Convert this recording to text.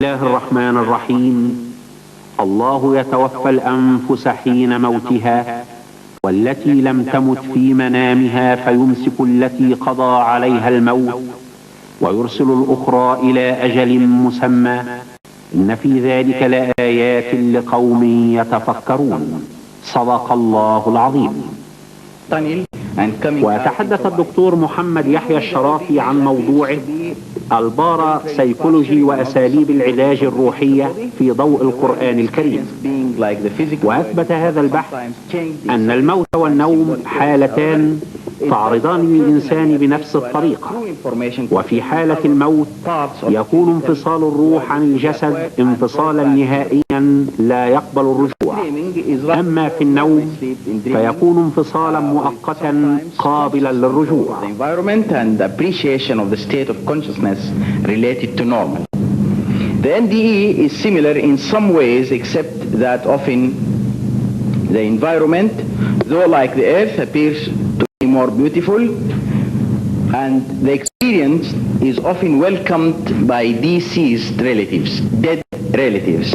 الله الرحمن الرحيم. الله يتوفى الأنفس حين موتها والتي لم تمت في منامها فيمسك التي قضى عليها الموت ويرسل الأخرى إلى أجل مسمى إن في ذلك لآيات لقوم يتفكرون. صدق الله العظيم. وتحدث الدكتور محمد يحيى الشرافي عن موضوعه البارا سيكولوجي وأساليب العلاج الروحية في ضوء القرآن الكريم. وأثبت هذا البحث أن الموت والنوم حالتان تعرضان للإنسان بنفس الطريقة، وفي حالة الموت يكون انفصال الروح عن الجسد انفصالا نهائيا لا يقبل الرجوع، أما في النوم فيكون انفصالا مؤقتا قابلا للرجوع. The NDE is similar in some ways, except that often the environment, though like the earth, appears to be more beautiful, and the experience is often welcomed by deceased relatives, dead relatives.